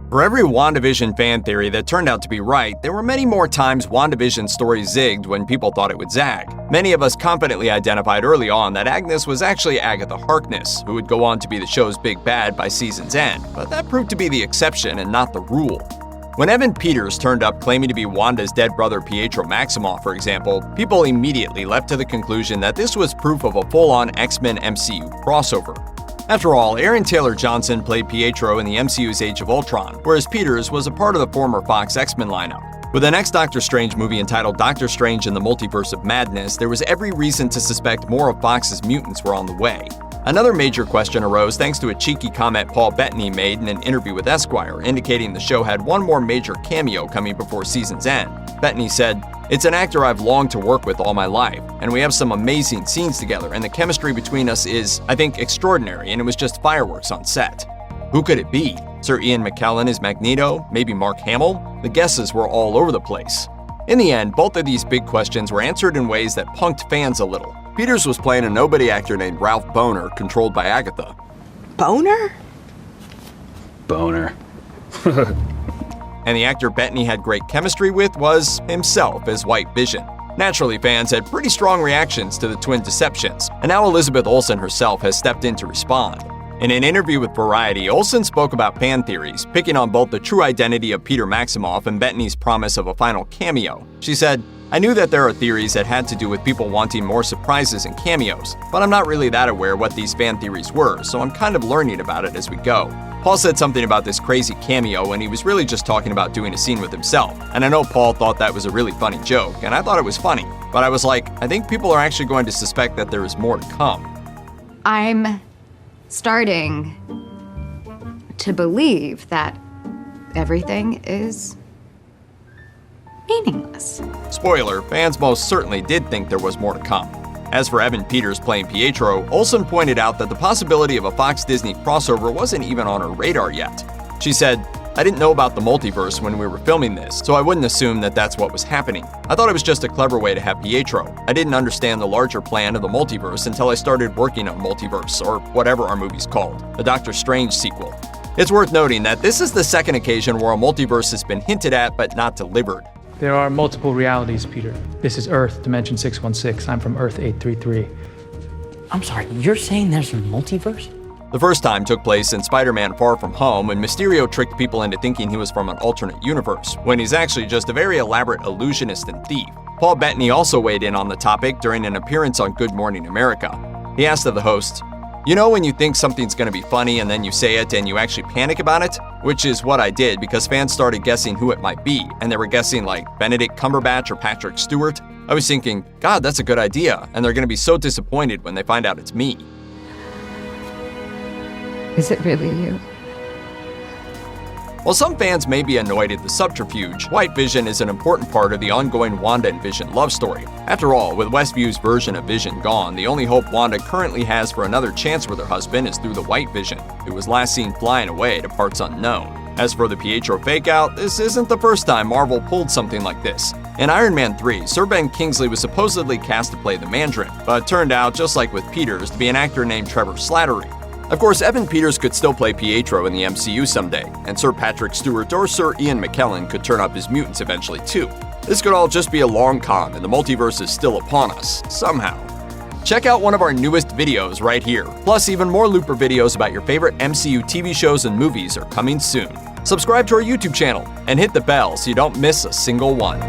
For every WandaVision fan theory that turned out to be right, there were many more times WandaVision's story zigged when people thought it would zag. Many of us confidently identified early on that Agnes was actually Agatha Harkness, who would go on to be the show's big bad by season's end, but that proved to be the exception and not the rule. When Evan Peters turned up claiming to be Wanda's dead brother Pietro Maximoff, for example, people immediately leapt to the conclusion that this was proof of a full-on X-Men MCU crossover. After all, Aaron Taylor Johnson played Pietro in the MCU's Age of Ultron, whereas Peters was a part of the former Fox X-Men lineup. With the next Doctor Strange movie entitled Doctor Strange in the Multiverse of Madness, there was every reason to suspect more of Fox's mutants were on the way. Another major question arose thanks to a cheeky comment Paul Bettany made in an interview with Esquire, indicating the show had one more major cameo coming before season's end. Bettany said, "It's an actor I've longed to work with all my life, and we have some amazing scenes together, and the chemistry between us is, I think, extraordinary, and it was just fireworks on set." Who could it be? Sir Ian McKellen as Magneto? Maybe Mark Hamill? The guesses were all over the place. In the end, both of these big questions were answered in ways that punked fans a little. Peters was playing a nobody actor named Ralph Boner, controlled by Agatha. Boner? Boner. And the actor Bettany had great chemistry with was himself as White Vision. Naturally, fans had pretty strong reactions to the twin deceptions, and now Elizabeth Olsen herself has stepped in to respond. In an interview with Variety, Olsen spoke about fan theories, picking on both the true identity of Peter Maximoff and Bettany's promise of a final cameo. She said, "I knew that there are theories that had to do with people wanting more surprises and cameos, but I'm not really that aware what these fan theories were, so I'm kind of learning about it as we go." Paul said something about this crazy cameo, and he was really just talking about doing a scene with himself. And I know Paul thought that was a really funny joke, and I thought it was funny. But I was like, I think people are actually going to suspect that there is more to come. I'm starting to believe that everything is meaningless. Spoiler, fans most certainly did think there was more to come. As for Evan Peters playing Pietro, Olsen pointed out that the possibility of a Fox-Disney crossover wasn't even on her radar yet. She said, "I didn't know about the multiverse when we were filming this, so I wouldn't assume that that's what was happening. I thought it was just a clever way to have Pietro. I didn't understand the larger plan of the multiverse until I started working on Multiverse, or whatever our movie's called, the Doctor Strange sequel." It's worth noting that this is the second occasion where a multiverse has been hinted at but not delivered. There are multiple realities, Peter. This is Earth, Dimension 616. I'm from Earth 833. I'm sorry, you're saying there's a multiverse? The first time took place in Spider-Man Far From Home, when Mysterio tricked people into thinking he was from an alternate universe, when he's actually just a very elaborate illusionist and thief. Paul Bettany also weighed in on the topic during an appearance on Good Morning America. He asked of the host, "You know when you think something's going to be funny and then you say it and you actually panic about it?" Which is what I did, because fans started guessing who it might be, and they were guessing like Benedict Cumberbatch or Patrick Stewart. I was thinking, God, that's a good idea, and they're going to be so disappointed when they find out it's me. Is it really you? While some fans may be annoyed at the subterfuge, White Vision is an important part of the ongoing Wanda and Vision love story. After all, with Westview's version of Vision gone, the only hope Wanda currently has for another chance with her husband is through the White Vision, who was last seen flying away to parts unknown. As for the Pietro fake-out, this isn't the first time Marvel pulled something like this. In Iron Man 3, Sir Ben Kingsley was supposedly cast to play the Mandarin, but turned out, just like with Peters, to be an actor named Trevor Slattery. Of course, Evan Peters could still play Pietro in the MCU someday, and Sir Patrick Stewart or Sir Ian McKellen could turn up as mutants eventually too. This could all just be a long con, and the multiverse is still upon us, somehow. Check out one of our newest videos right here. Plus, even more Looper videos about your favorite MCU TV shows and movies are coming soon. Subscribe to our YouTube channel, and hit the bell so you don't miss a single one.